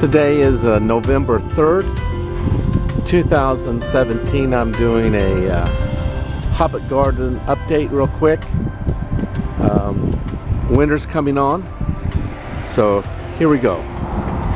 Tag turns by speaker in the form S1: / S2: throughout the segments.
S1: Today is November 3rd, 2017. I'm doing a Hobbit Garden update real quick. Winter's coming on, so here we go.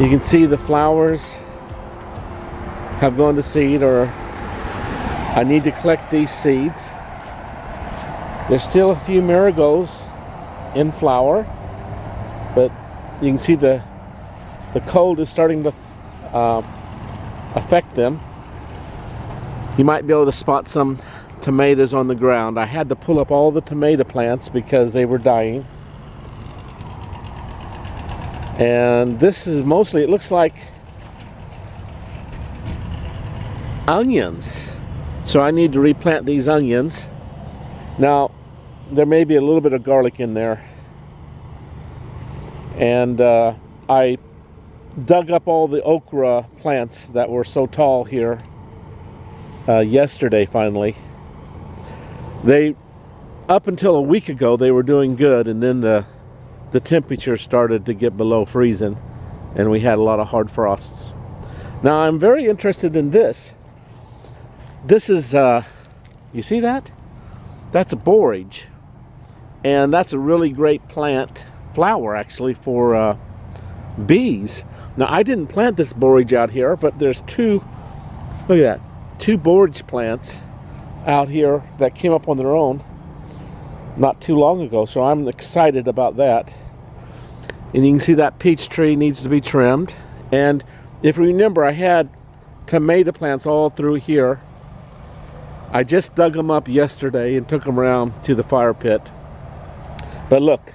S1: You can see the flowers have gone to seed, or I need to collect these seeds. There's still a few marigolds in flower, but you can see the cold is starting to affect them. You might be able to spot some tomatoes on the ground. I had to pull up all the tomato plants because they were dying. And this is mostly, it looks like onions. So I need to replant these onions. Now, there may be a little bit of garlic in there. And I dug up all the okra plants that were so tall here yesterday finally. Up until a week ago, they were doing good, and then the temperature started to get below freezing, and we had a lot of hard frosts. Now, I'm very interested in this. This is, you see that? That's a borage, and that's a really great flower actually for bees. Now, I didn't plant this borage out here, but there's two, look at that, two borage plants out here that came up on their own not too long ago, so I'm excited about that. And you can see that peach tree needs to be trimmed. And if you remember, I had tomato plants all through here. I just dug them up yesterday and took them around to the fire pit. But look,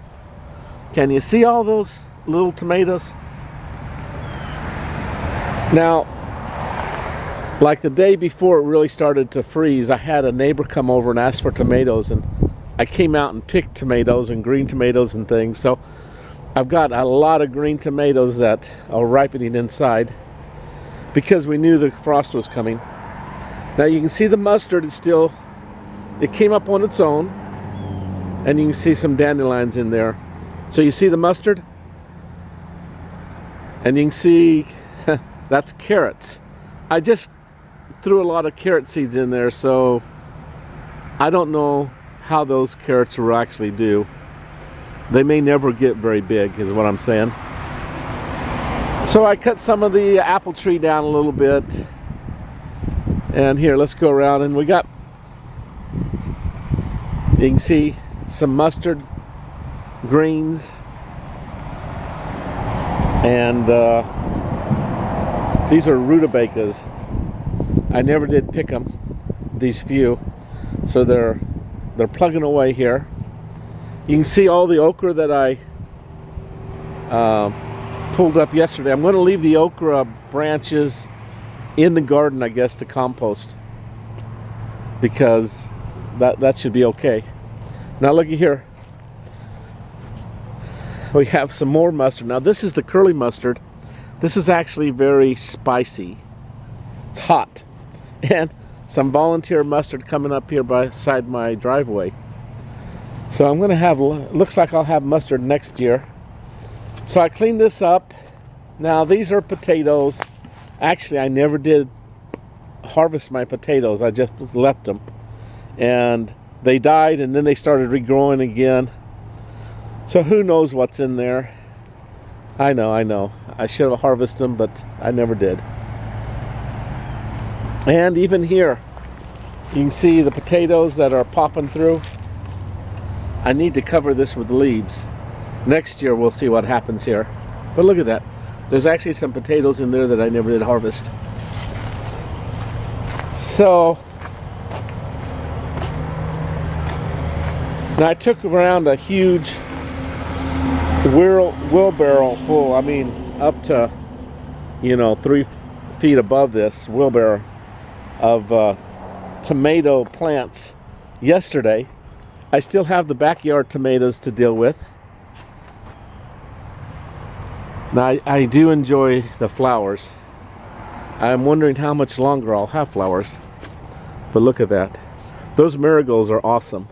S1: can you see all those little tomatoes? Now, like the day before it really started to freeze, I had a neighbor come over and ask for tomatoes, and I came out and picked tomatoes and green tomatoes and things. So I've got a lot of green tomatoes that are ripening inside because we knew the frost was coming. Now you can see the mustard is still, it came up on its own, and you can see some dandelions in there. So you see the mustard, and you can see that's carrots. I just threw a lot of carrot seeds in there, so I don't know how those carrots will actually do. They may never get very big, is what I'm saying. So I cut some of the apple tree down a little bit. And here, let's go around, and we got, you can see some mustard greens, and these are rutabagas. I never did pick them, these few, so they're plugging away here. You can see all the okra that I pulled up yesterday. I'm going to leave the okra branches in the garden, I guess, to compost, because that should be okay. Now looky here, we have some more mustard. Now this is the curly mustard. This is actually very spicy. It's hot. And some volunteer mustard coming up here beside my driveway. So I'm gonna have, looks like I'll have mustard next year. So I cleaned this up. Now these are potatoes. Actually, I never did harvest my potatoes. I just left them. And they died, and then they started regrowing again. So who knows what's in there. I know. I should have harvested them, but I never did. And even here, you can see the potatoes that are popping through. I need to cover this with leaves. Next year, we'll see what happens here. But look at that. There's actually some potatoes in there that I never did harvest. So, now I took around a huge wheelbarrow full, I mean, up to, 3 feet above this wheelbarrow of tomato plants yesterday. I still have the backyard tomatoes to deal with. Now, I do enjoy the flowers. I'm wondering how much longer I'll have flowers. But look at that. Those marigolds are awesome.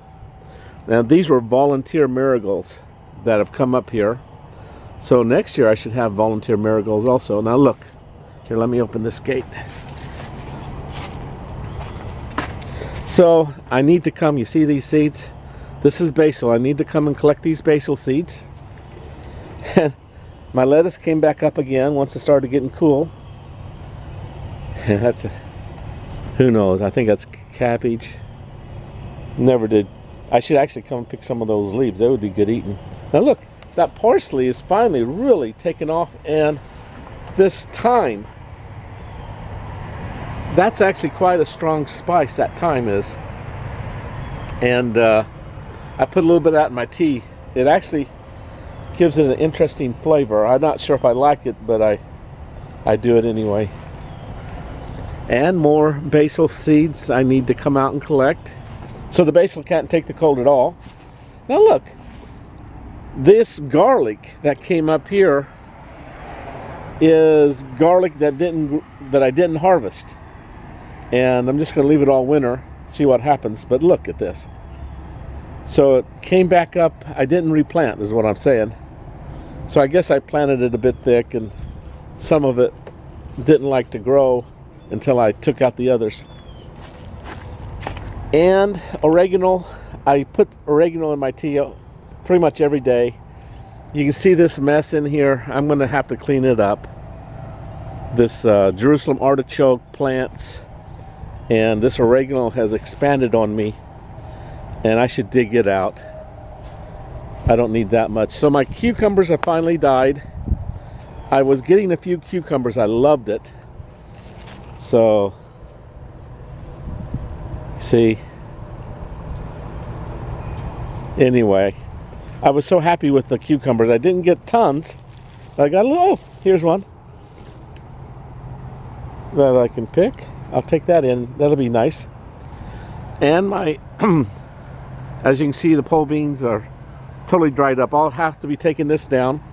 S1: Now, these were volunteer marigolds that have come up here. So next year I should have volunteer marigolds also. Now look, here, let me open this gate. So I need to come, you see these seeds? This is basil. I need to come and collect these basil seeds. And my lettuce came back up again once it started getting cool. And that's, who knows, I think that's cabbage. Never did. I should actually come and pick some of those leaves. That would be good eating. Now look, that parsley is finally really taken off, and this thyme, that's actually quite a strong spice, that thyme is. And I put a little bit of that in my tea. It actually gives it an interesting flavor. I'm not sure if I like it, but I do it anyway. And more basil seeds I need to come out and collect. So the basil can't take the cold at all. Now look, this garlic that came up here is garlic that I didn't harvest. And I'm just going to leave it all winter, see what happens. But look at this. So it came back up. I didn't replant is what I'm saying. So I guess I planted it a bit thick, and some of it didn't like to grow until I took out the others. And oregano, I put oregano in my tea pretty much every day. You can see this mess in here. I'm going to have to clean it up. This Jerusalem artichoke plants and this oregano has expanded on me, and I should dig it out. I don't need that much. So my cucumbers have finally died. I was getting a few cucumbers. I loved it. So see, anyway, I was so happy with the cucumbers. I didn't get tons. I got a little, oh, here's one that I can pick. I'll take that in. That'll be nice. And my, as you can see, the pole beans are totally dried up. I'll have to be taking this down.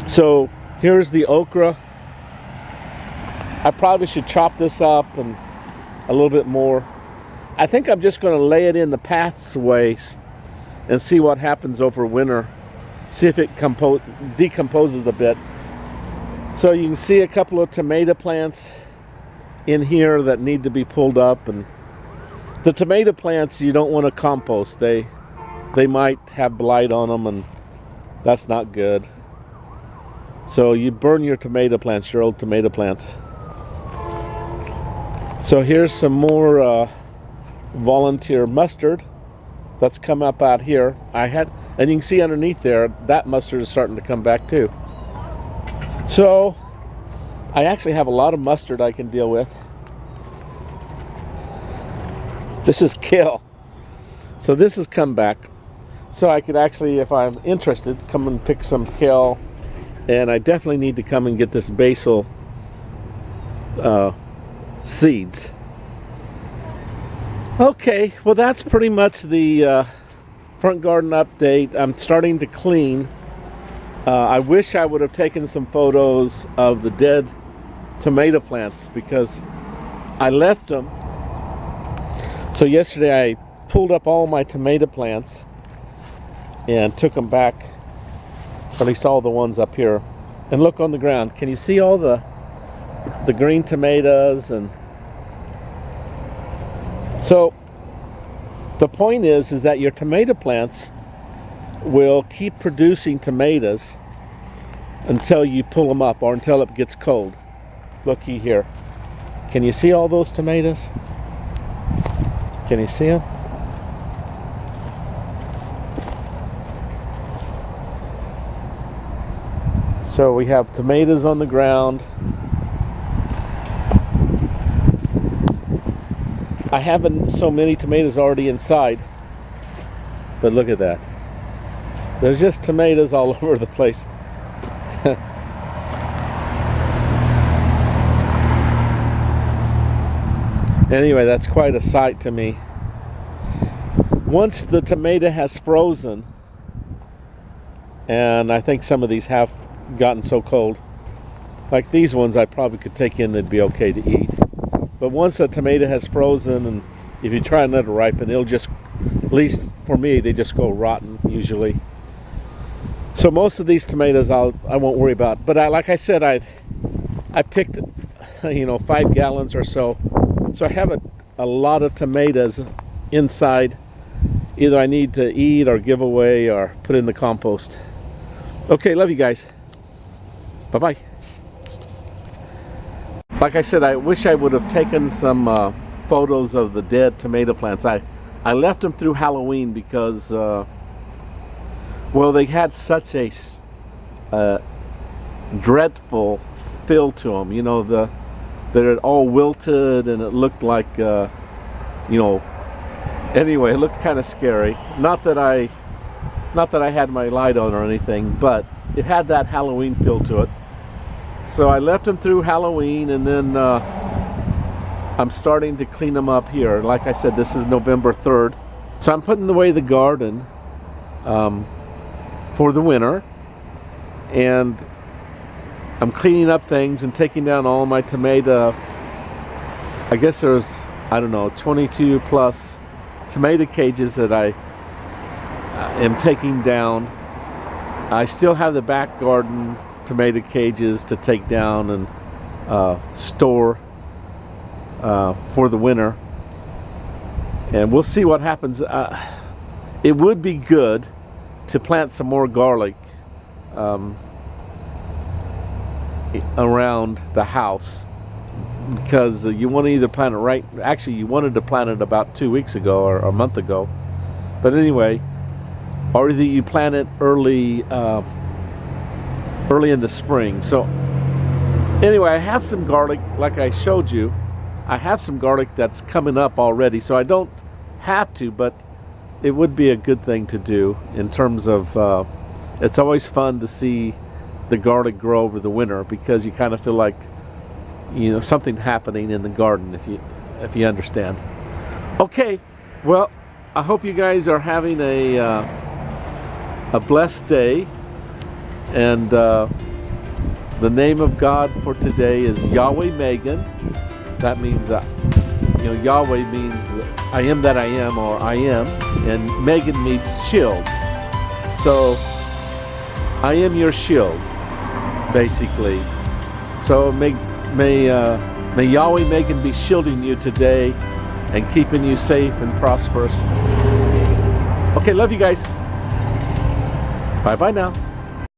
S1: So here's the okra. I probably should chop this up and a little bit more. I think I'm just going to lay it in the pathways and see what happens over winter. See if it decomposes a bit. So you can see a couple of tomato plants in here that need to be pulled up. And the tomato plants you don't want to compost. They might have blight on them, and that's not good. So you burn your tomato plants, your old tomato plants. So here's some more volunteer mustard that's come up out here. And you can see underneath there, that mustard is starting to come back too. So I actually have a lot of mustard I can deal with. This is kale. So this has come back. So I could actually, if I'm interested, come and pick some kale. And I definitely need to come and get this basil seeds. Okay, well that's pretty much the front garden update. I'm starting to clean. I wish I would have taken some photos of the dead tomato plants because I left them. So yesterday I pulled up all my tomato plants and took them back, at least all the ones up here, and look on the ground. Can you see all the green tomatoes? And so the point is that your tomato plants will keep producing tomatoes until you pull them up or until it gets cold. Looky here. Can you see all those tomatoes? Can you see them? So we have tomatoes on the ground. I haven't so many tomatoes already inside, but look at that. There's just tomatoes all over the place. Anyway, that's quite a sight to me. Once the tomato has frozen, and I think some of these have gotten so cold, like these ones I probably could take in, they'd be okay to eat. But once a tomato has frozen, and if you try and let it ripen, it'll just, at least for me, they just go rotten usually. So most of these tomatoes I won't worry about. But like I said, I picked 5 gallons or so. So I have a lot of tomatoes inside. Either I need to eat or give away or put in the compost. Okay, love you guys. Bye-bye. Like I said, I wish I would have taken some photos of the dead tomato plants. I left them through Halloween because, well, they had such a dreadful feel to them. You know, they're all wilted and it looked like, anyway, it looked kind of scary. Not that I had my light on or anything, but it had that Halloween feel to it. So I left them through Halloween, and then I'm starting to clean them up here. Like I said, this is November 3rd. So I'm putting away the garden for the winter, and I'm cleaning up things and taking down all my tomato. I guess there's, I don't know, 22 plus tomato cages that I am taking down. I still have the back garden tomato cages to take down and store for the winter, and we'll see what happens. It would be good to plant some more garlic around the house, because you want to either plant it actually you wanted to plant it about 2 weeks ago or a month ago, but anyway, or either you plant it early in the spring. So anyway, I have some garlic, like I showed you. I have some garlic that's coming up already, so I don't have to, but it would be a good thing to do in terms of it's always fun to see the garlic grow over the winter, because you kind of feel like something happening in the garden, if you understand. Okay, well, I hope you guys are having a blessed day. And the name of God for today is Yahweh Megan. That means Yahweh means I am that I am, or I am, and Megan means shield. So I am your shield, basically. So may Yahweh Megan be shielding you today and keeping you safe and prosperous. Okay, love you guys. Bye bye now.